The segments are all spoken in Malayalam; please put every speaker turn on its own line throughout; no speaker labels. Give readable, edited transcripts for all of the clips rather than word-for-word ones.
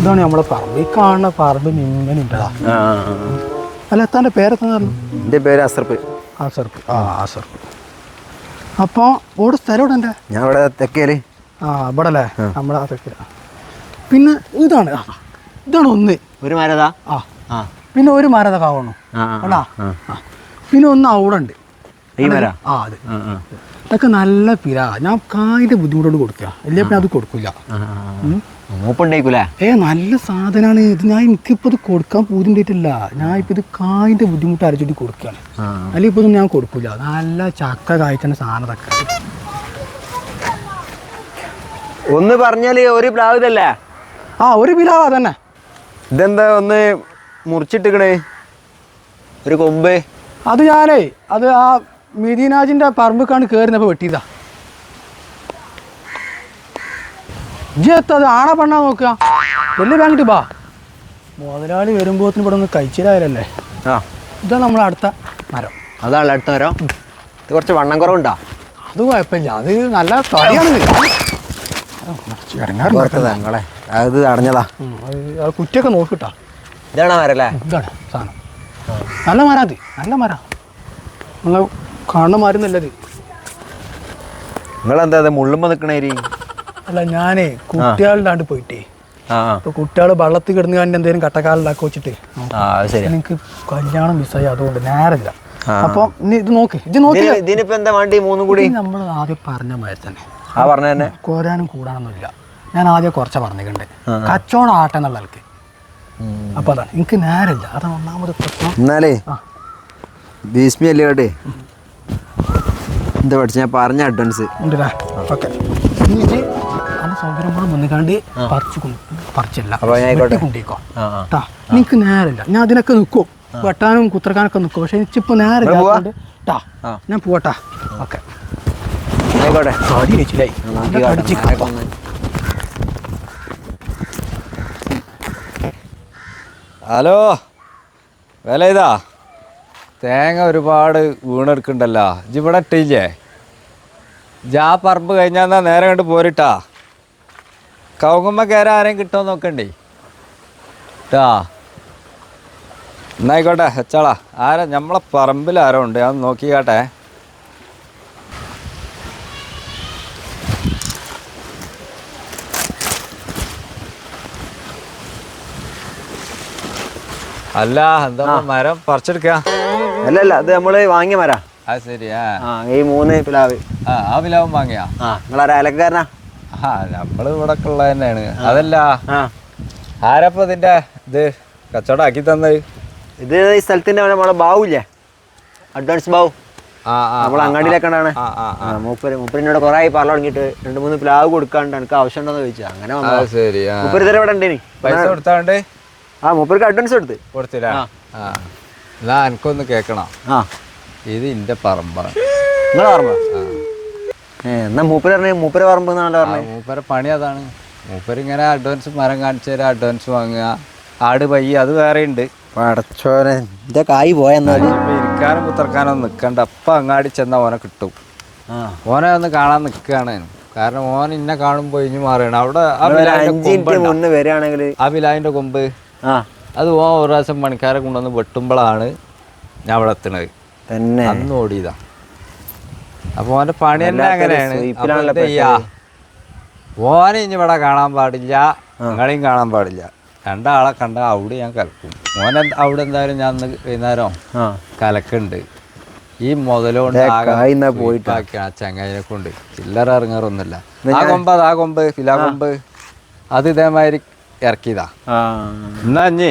ഇതാണ് നമ്മളെ പറമ്പ്. ഈ കാണുന്ന പറമ്പ് ഇങ്ങനെ ഉണ്ടതാ. അല്ല എത്താൻ്റെ പേരെത്താന്ന് പറഞ്ഞു?
എൻ്റെ പേര് അസർപ്പ്.
അസർപ്പ്. അസർപ്പ്. അപ്പോൾ ഇവിടെ സ്ഥലം ഇവിടെ എൻ്റെ
ഞാൻ ഇവിടെ തെക്കേല്.
ഇവിടെ അല്ലേ നമ്മളെ തെക്കേല. പിന്നെ ഇതാണ് ഒന്ന്
ഒരു മരതാ.
പിന്നെ ഒരു മരത കാണുന്നു അല്ലാ. പിന്നെ ഒന്ന് അവിടെ ഉണ്ട്
ഈ മര.
അത് അതൊക്കെ നല്ല പിര. ഞാൻ കായിൻ്റെ ബുദ്ധിമുട്ടോട് കൊടുക്കുക. അല്ലേ പിന്നെ അത് കൊടുക്കില്ല.
മൂപ്പുണ്ടായിക്കൂലേ?
നല്ല സാധനമാണ് ഇത്. എനിക്കിപ്പോൾ ഇത് കൊടുക്കാൻ പൂതിണ്ടായിട്ടില്ല. ഞാൻ ഇപ്പോൾ ഇത് കായിൻ്റെ ബുദ്ധിമുട്ട് അരച്ചിട്ട് കൊടുക്കുകയാണ്. അല്ലെങ്കിൽ ഇപ്പോൾ ഇതൊന്നും ഞാൻ കൊടുക്കില്ല. നല്ല ചക്ക കായ്ക്കുന്ന സാധനം ഇതൊക്കെ.
ഒന്ന് പറഞ്ഞാല് ഒരു പ്ലാവ് ഇതല്ലേ?
ഒരു പിലാവാ തന്നെ.
ഇതെന്താ ഒന്ന് മുറിച്ചിട്ടിക്കണേ ഒരു കൊമ്പ്?
അത് അത് ആ മിഥിനാജിൻ്റെ പറമ്പക്കാണ് കയറുന്നപ്പോൾ വെട്ടിയതാ. ഇജ്ജെത്തത് ആണെ പെണ്ണാ നോക്കുക. വലിയ വാങ്ങിട്ട് ബാ. മുതലാളി വരുമ്പോഴത്തിന് ഇവിടെ ഒന്ന് കഴിച്ചിലായാലല്ലേ. ഇതാ നമ്മളെ അടുത്ത മരം.
അതാണ് അടുത്ത മരം. ഇത് കുറച്ച് വണ്ണം കുറവുണ്ടോ?
അത് കുഴപ്പമില്ല. അത് നല്ല കളിയാണ്.
ഞങ്ങളെ അത് അടഞ്ഞതാ.
കുറ്റിയൊക്കെ നോക്കിട്ടാ.
ഇതാണ് മരല്ലേ?
ഇതാണ് സാധനം. നല്ല മരം. അത് നല്ല മരം. നിങ്ങൾ കാണുന്ന മരം നല്ലത്.
നിങ്ങളെന്താ മുള്ളുമ്പോ നിക്കണേരി?
അല്ല ഞാനേ കുട്ടികളുടെ പോയിട്ടേ. ഇപ്പൊ കുട്ടികൾ വെള്ളത്തിൽ കിടന്ന് കണ്ട് എന്തെങ്കിലും കട്ടക്കാലുണ്ടാക്കി വെച്ചിട്ട് എനിക്ക് കല്യാണം മിസ്സായി. അതുകൊണ്ട് നേരല്ല. അപ്പൊ ഇത് നോക്ക്.
ഇതിനിപ്പോ എന്താ വേണ്ടി മൂന്നും കൂടി?
നമ്മൾ ആദ്യം പറഞ്ഞ മാതിരി തന്നെ.
തന്നെ
കോരാനും കൂടാനൊന്നുമില്ല. ഞാൻ ആദ്യം കുറച്ച് പറഞ്ഞിട്ടുണ്ട്. കച്ചവടം ആട്ടെ എന്നുള്ള ആൾക്ക്. അപ്പൊ അതാണ് എനിക്ക് നേരല്ല. അതാണ് ഒന്നാമത് പ്രശ്നം.
എന്നാലേ ഭീഷ്മല്ലേ കേട്ടെ എന്താ പഠിച്ച ഞാൻ പറഞ്ഞ അഡ്വാൻസ്
ഉണ്ടല്ലേ? ഓക്കെ. നല്ല സൗകര്യം കൂടെ വന്നിക്കാണ്ട് പറിച്ചില്ല കൊണ്ടേക്കോ. എനിക്ക് നേരമില്ല. ഞാൻ അതിനൊക്കെ നിൽക്കും. വെട്ടാനും കുത്തിറക്കാനൊക്കെ നിൽക്കും. പക്ഷെ എനിക്കിപ്പോൾ നേരമില്ല. ഞാൻ പോവട്ടാ. ഓക്കെ.
ഹലോ, വില ഇതാ. തേങ്ങ ഒരുപാട് വീണെടുക്കണ്ടല്ലോ. ഇവിടെ ഇട്ടില്ലേ? പറമ്പ് കഴിഞ്ഞാൽ നേരെ കണ്ട് പോരിട്ടാ. കവുങ്ങുമ്മ കയറാൻ ആരെയും കിട്ടുമോ നോക്കണ്ടേ ട്ടാ. എന്നായിക്കോട്ടെ വെച്ചാളാ. നമ്മളെ പറമ്പിൽ ആരോ ഉണ്ട്. അത് നോക്കിക്കാട്ടെ. അല്ല എന്താ മരം പറിച്ചെടുക്ക?
അല്ലല്ല, അത് നമ്മള് വാങ്ങിയ മര.
അത് ശരിയാ.
ഈ 3 പിലാവ്.
ആ പിലാവും വാങ്ങിയാ?
നിങ്ങളാരാ അയലക്കാരനാ?
നമ്മള് ഇവിടെ ഉള്ള തന്നെയാണ്. അതല്ല, ആരപ്പ ഇതിന്റെ ഇത് കച്ചവടം ആക്കി തന്നത്?
ഇത് ഈ സ്ഥലത്തിന്റെ നമ്മളെ ബാവുല്ലേ, അഡ്വാൻസ് ബാവു. നമ്മളെ അങ്ങാടിയിലേക്കാണ്. മൂപ്പരിനോട് കുറെ ആയി പറഞ്ഞു തുടങ്ങിയിട്ട് 2-3 പ്ലാവ് കൊടുക്കാണ്ട് എനിക്ക് ആവശ്യം ഉണ്ടോന്ന് ചോദിച്ചാ. അങ്ങനെ മൂപ്പര് ഇതര ഇവിടെ ഉണ്ടേനി.
പൈസ കൊടുത്താണ്ട്
മൂപ്പർക്ക് അഡ്വാൻസ് കൊടുത്തില്ല.
എന്നാ എനിക്കൊന്ന് കേക്കണം. ഇത് ഇന്റെ പറമ്പാണ്.
നിങ്ങളെ പറമ്പ? എന്നാ മൂപ്പര് പറഞ്ഞ മൂപ്പര് പറമ്പ് എന്നാണല്ലോ പറഞ്ഞത്.
മൂപ്പരെ പണി അതാണ്. മൂപ്പരിങ്ങനെ അഡ്വാൻസ് മരം കാണിച്ചു തരാം, അഡ്വാൻസ് വാങ്ങുക, ആട് പയ്യ, അത് വേറെ ഉണ്ട്.
പടച്ചോനെ, ഇന്റെ കായ് പോയെന്നാലും
ഇരിക്കാനും കുത്തിറക്കാനോ നിൽക്കണ്ട. അപ്പം അങ്ങാടി ചെന്നാൽ ഓനെ കിട്ടും. ഓനെ ഒന്ന് കാണാൻ നിൽക്കുകയാണ്. കാരണം ഓൻ ഇന്നെ കാണുമ്പോൾ ഇഞ്ഞു മാറുകയാണ്. അവിടെ ആ പിലാവിൻ്റെ കൊമ്പ് അത് ഓൻ ഒരു പ്രാവശ്യം പണിക്കാരെ കൊണ്ടുവന്ന് വെട്ടുമ്പോഴാണ് ഞാൻ അവിടെ എത്തണത്.
തന്നെ
അന്ന് ഓടിയതാ. അപ്പോൾ ഓൻ്റെ പണി തന്നെ അങ്ങനെയാണ്. ഓനെ ഇനി ഇവിടെ കാണാൻ പാടില്ല, നിങ്ങളെയും കാണാൻ പാടില്ല. രണ്ടാളെ കണ്ട അവിടെ ഞാൻ കലക്കും. ഓനെ അവിടെ എന്തായാലും ഞാൻ വൈകുന്നേരം കലക്കുണ്ട്. ഈ മുതലുകൊണ്ട് പോയിട്ടാക്കി ആ ചങ്ങായിനെ കൊണ്ട് ചില്ലറ ഇറങ്ങാറൊന്നുമില്ല. ആ കൊമ്പ് ഫിലാ കൊമ്പ് അത് ഇതേമാതിരി ഇറക്കിയതാ. എന്നാ അഞ്ഞി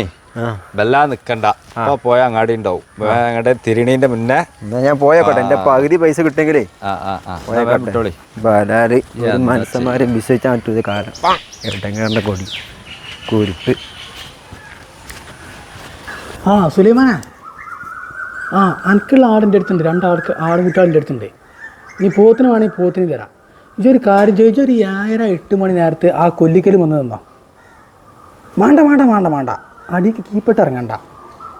വല്ലാ നിക്കണ്ട. അപ്പൊ പോയ അങ്ങാടി ഉണ്ടാവും. അങ്ങടെ തിരിണീന്റെ മുന്നേ
ഞാൻ പോയോട്ടെ. എന്റെ പകുതി പൈസ കിട്ടെങ്കിലേ മനസ്സന്മാരെ വിശ്വസിച്ചാൻ പറ്റൂത്. കാലം ഇരട്ടങ്ങാറിന്റെ കൊടി കുരുപ്പ്.
സുലൈമാനെ, എനിക്കുള്ള ആടിൻ്റെ അടുത്തുണ്ട്. 2 ആടുകുട്ടികളുടെ അടുത്തുണ്ട്. നീ പോത്തിന് വേണമെങ്കിൽ പോത്തിന് തരാം. ഇതൊരു കാര്യം ചോദിച്ചാൽ ഒരു 7-8 മണി നേരത്ത് ആ കൊല്ലിക്കൽ വന്ന് തന്നോ. വേണ്ട അടിക്ക് കീപ്പിട്ട് ഇറങ്ങണ്ട.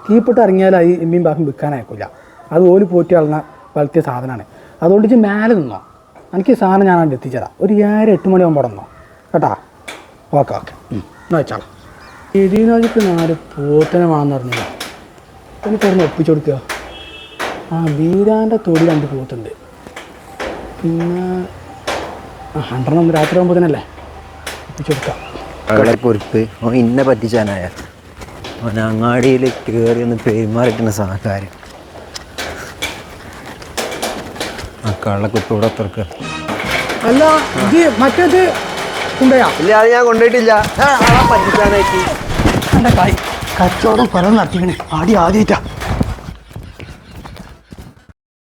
കീപ്പിട്ട് ഇറങ്ങിയാൽ അത് എമ്മയും ബാക്കും വിൽക്കാനായിക്കില്ല. അത് ഓല് പോറ്റി വളർന്ന വളർത്തിയ സാധനമാണ്. അതുകൊണ്ട് ഇച്ച് മേലെ നിന്നോ. എനിക്ക് സാധനം ഞാൻ അവിടെ എത്തിച്ചേരാം. ഒരു 7-8 മണിയാകുമ്പോൾ നിന്നോ കേട്ടാ. ഓക്കെ എന്നാ വെച്ചാൽ ഇതിനകത്ത് 4 പോത്തനെ വേണമെന്ന് പറഞ്ഞില്ല. എനിക്ക് പറഞ്ഞ് ഒപ്പിച്ചു കൊടുക്കുക. ആ ബീരാൻ്റെ തൊടി 2 പോത്തുണ്ട്. പിന്നെ 100 രാത്രി ആകുമ്പോഴത്തേനല്ലേ ഒപ്പിച്ചു കൊടുക്കാം.
കുറിപ്പ് ഓൻ ഇന്നെ പറ്റിച്ചാനായ ഓൻ അങ്ങാടിയിൽ കയറി ഒന്ന് പെരുമാറിയിട്ടുള്ള സഹകാര്യം. ആ കള്ളക്കുറിപ്പ് ഇവിടെ തുറക്കുക.
അല്ല ഇത് മറ്റേത് കൊണ്ടുപോയാ?
ഇല്ല, അത് ഞാൻ കൊണ്ടുപോയിട്ടില്ല. പറ്റിച്ചാനായിട്ട്
എൻ്റെ കൈ കച്ചവടം കൊല്ലം നടത്തിക്കണേ. ആദ്യമായിട്ടാ